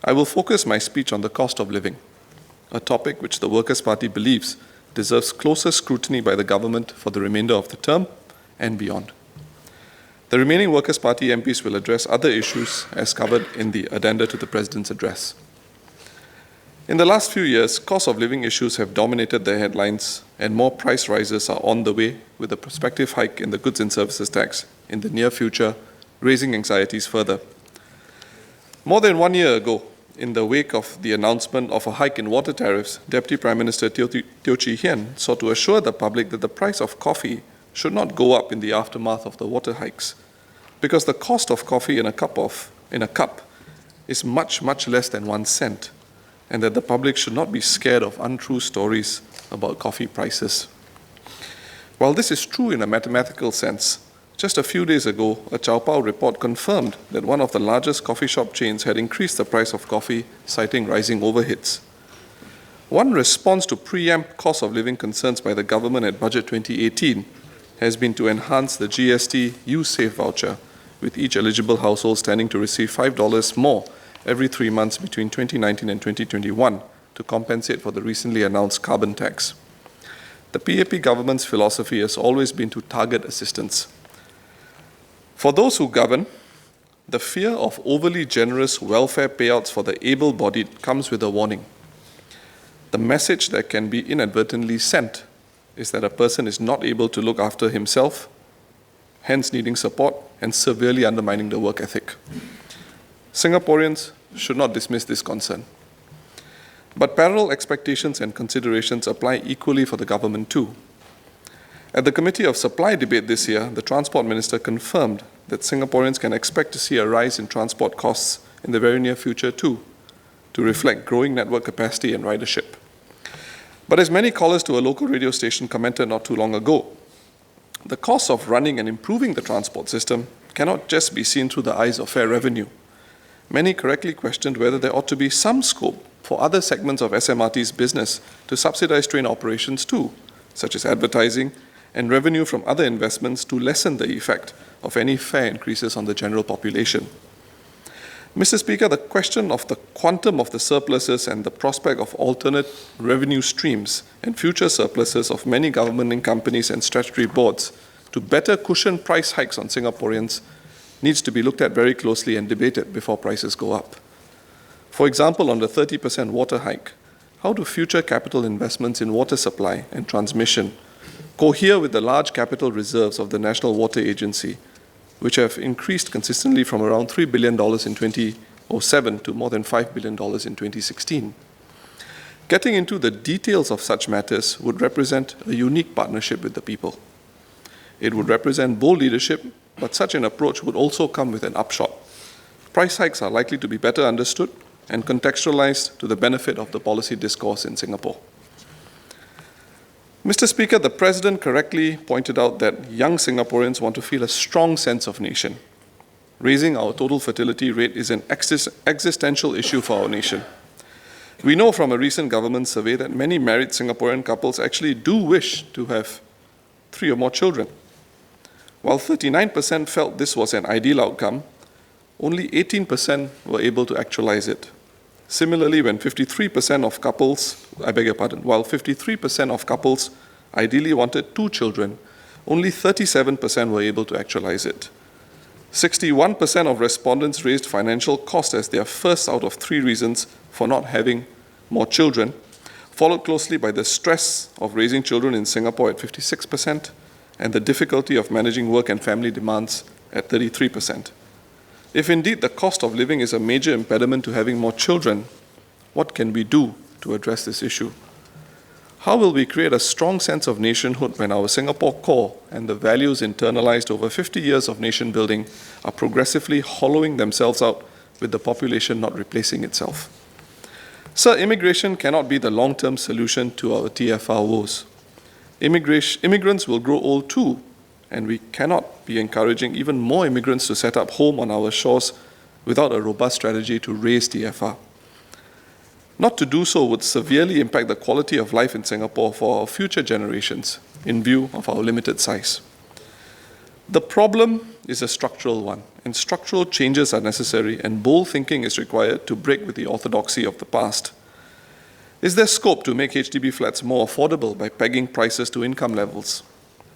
I will focus my speech on the cost of living, a topic which the Workers' Party believes deserves closer scrutiny by the government for the remainder of the term and beyond. The remaining Workers' Party MPs will address other issues as covered in the addenda to the President's address. In the last few years, cost of living issues have dominated the headlines, and more price rises are on the way, with a prospective hike in the goods and services tax in the near future, raising anxieties further. More than 1 year ago, in the wake of the announcement of a hike in water tariffs, Deputy Prime Minister Teo Chee Hean sought to assure the public that the price of coffee should not go up in the aftermath of the water hikes, because the cost of coffee in a cup is much, much less than 1 cent, and that the public should not be scared of untrue stories about coffee prices. While this is true in a mathematical sense, just a few days ago, a Chaopao report confirmed that one of the largest coffee shop chains had increased the price of coffee, citing rising overheads. One response to preempt cost of living concerns by the government at Budget 2018 has been to enhance the GST U-Save voucher, with each eligible household standing to receive $5 more every 3 months between 2019 and 2021 to compensate for the recently announced carbon tax. The PAP government's philosophy has always been to target assistance. For those who govern, the fear of overly generous welfare payouts for the able-bodied comes with a warning. The message that can be inadvertently sent is that a person is not able to look after himself, hence needing support and severely undermining the work ethic. Singaporeans should not dismiss this concern. But parallel expectations and considerations apply equally for the government too. At the Committee of Supply debate this year, the Transport Minister confirmed that Singaporeans can expect to see a rise in transport costs in the very near future too, to reflect growing network capacity and ridership. But as many callers to a local radio station commented not too long ago, the cost of running and improving the transport system cannot just be seen through the eyes of fare revenue. Many correctly questioned whether there ought to be some scope for other segments of SMRT's business to subsidize train operations too, such as advertising and revenue from other investments to lessen the effect of any fare increases on the general population. Mr. Speaker, the question of the quantum of the surpluses and the prospect of alternate revenue streams and future surpluses of many government companies and statutory boards to better cushion price hikes on Singaporeans needs to be looked at very closely and debated before prices go up. For example, on the 30% water hike, how do future capital investments in water supply and transmission cohere with the large capital reserves of the National Water Agency, which have increased consistently from around $3 billion in 2007 to more than $5 billion in 2016? Getting into the details of such matters would represent a unique partnership with the people. It would represent bold leadership, but such an approach would also come with an upshot. Price hikes are likely to be better understood and contextualized to the benefit of the policy discourse in Singapore. Mr. Speaker, the President correctly pointed out that young Singaporeans want to feel a strong sense of nation. Raising our total fertility rate is an existential issue for our nation. We know from a recent government survey that many married Singaporean couples actually do wish to have 3 or more children. While 39% felt this was an ideal outcome, only 18% were able to actualize it. Similarly, while 53% of couples ideally wanted 2 children, only 37% were able to actualize it. 61% of respondents raised financial cost as their first out of 3 reasons for not having more children, followed closely by the stress of raising children in Singapore at 56%, and the difficulty of managing work and family demands at 33%. If indeed the cost of living is a major impediment to having more children, what can we do to address this issue? How will we create a strong sense of nationhood when our Singapore core and the values internalized over 50 years of nation building are progressively hollowing themselves out with the population not replacing itself? Sir, immigration cannot be the long-term solution to our TFR woes. Immigrants will grow old too, and we cannot be encouraging even more immigrants to set up home on our shores without a robust strategy to raise TFR. Not to do so would severely impact the quality of life in Singapore for our future generations in view of our limited size. The problem is a structural one, and structural changes are necessary, and bold thinking is required to break with the orthodoxy of the past. Is there scope to make HDB flats more affordable by pegging prices to income levels?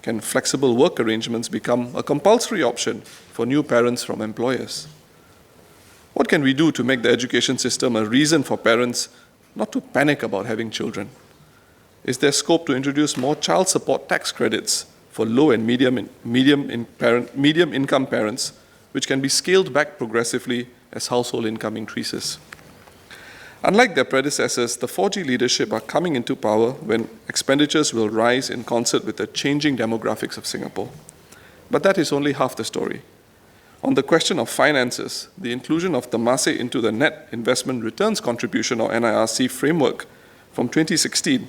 Can flexible work arrangements become a compulsory option for new parents from employers? What can we do to make the education system a reason for parents not to panic about having children? Is there scope to introduce more child support tax credits for low and medium income parents, which can be scaled back progressively as household income increases? Unlike their predecessors, the 4G leadership are coming into power when expenditures will rise in concert with the changing demographics of Singapore. But that is only half the story. On the question of finances, the inclusion of Temasek into the Net Investment Returns Contribution, or NIRC, framework from 2016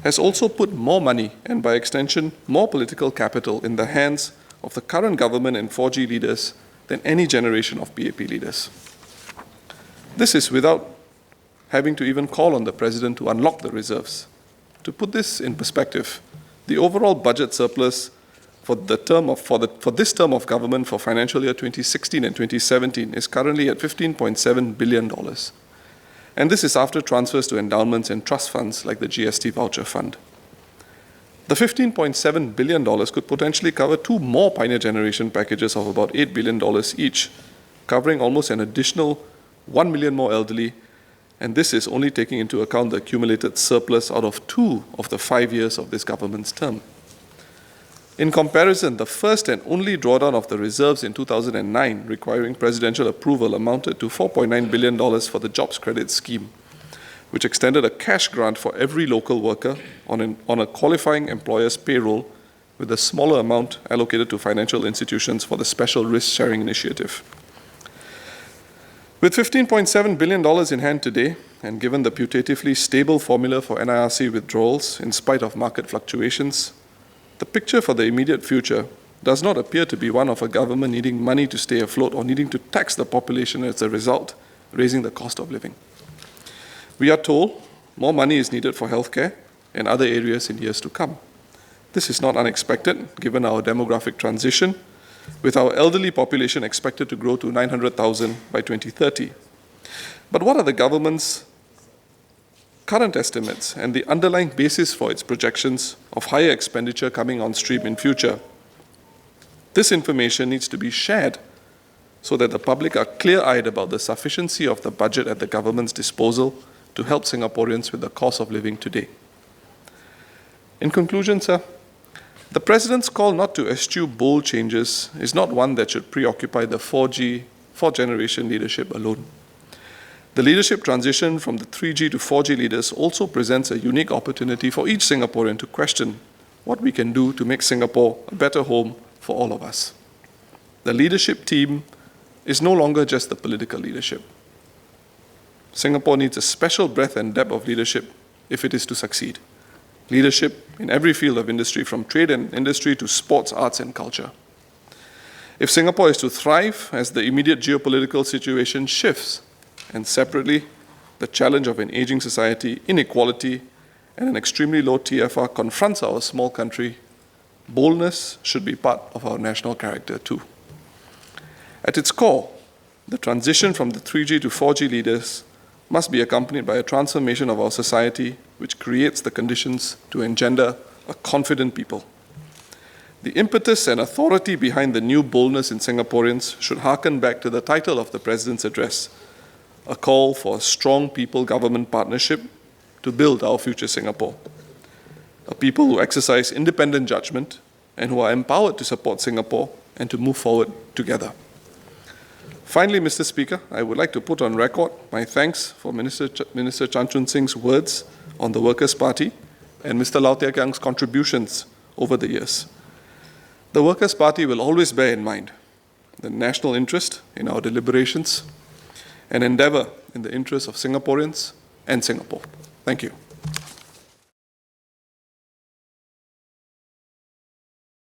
has also put more money and, by extension, more political capital in the hands of the current government and 4G leaders than any generation of PAP leaders. This is without having to even call on the President to unlock the reserves. To put this in perspective, the overall budget surplus for this term of government for financial year 2016 and 2017 is currently at $15.7 billion. And this is after transfers to endowments and trust funds like the GST voucher fund. The $15.7 billion could potentially cover two more Pioneer Generation packages of about $8 billion each, covering almost an additional 1 million more elderly, and this is only taking into account the accumulated surplus out of 2 of the 5 years of this government's term. In comparison, the first and only drawdown of the reserves in 2009, requiring presidential approval, amounted to $4.9 billion for the Jobs Credit Scheme, which extended a cash grant for every local worker on a qualifying employer's payroll, with a smaller amount allocated to financial institutions for the Special Risk Sharing Initiative. With $15.7 billion in hand today, and given the putatively stable formula for NIRC withdrawals in spite of market fluctuations, the picture for the immediate future does not appear to be one of a government needing money to stay afloat or needing to tax the population as a result, raising the cost of living. We are told more money is needed for healthcare and other areas in years to come. This is not unexpected given our demographic transition, with our elderly population expected to grow to 900,000 by 2030. But what are the government's current estimates and the underlying basis for its projections of higher expenditure coming on stream in future? This information needs to be shared so that the public are clear-eyed about the sufficiency of the budget at the government's disposal to help Singaporeans with the cost of living today. In conclusion, sir, the President's call not to eschew bold changes is not one that should preoccupy the 4th generation leadership alone. The leadership transition from the 3G to 4G leaders also presents a unique opportunity for each Singaporean to question what we can do to make Singapore a better home for all of us. The leadership team is no longer just the political leadership. Singapore needs a special breadth and depth of leadership if it is to succeed. Leadership in every field of industry, from trade and industry to sports, arts, and culture. If Singapore is to thrive as the immediate geopolitical situation shifts, and separately, the challenge of an aging society, inequality, and an extremely low TFR confronts our small country, boldness should be part of our national character too. At its core, the transition from the 3G to 4G leaders must be accompanied by a transformation of our society which creates the conditions to engender a confident people. The impetus and authority behind the new boldness in Singaporeans should hearken back to the title of the President's address, a call for a strong people-government partnership to build our future Singapore. A people who exercise independent judgment and who are empowered to support Singapore and to move forward together. Finally, Mr. Speaker, I would like to put on record my thanks for Minister Chan Chun Sing's words on the Workers' Party and Mr. Lau Tia Kiang's contributions over the years. The Workers' Party will always bear in mind the national interest in our deliberations and endeavour in the interests of Singaporeans and Singapore. Thank you.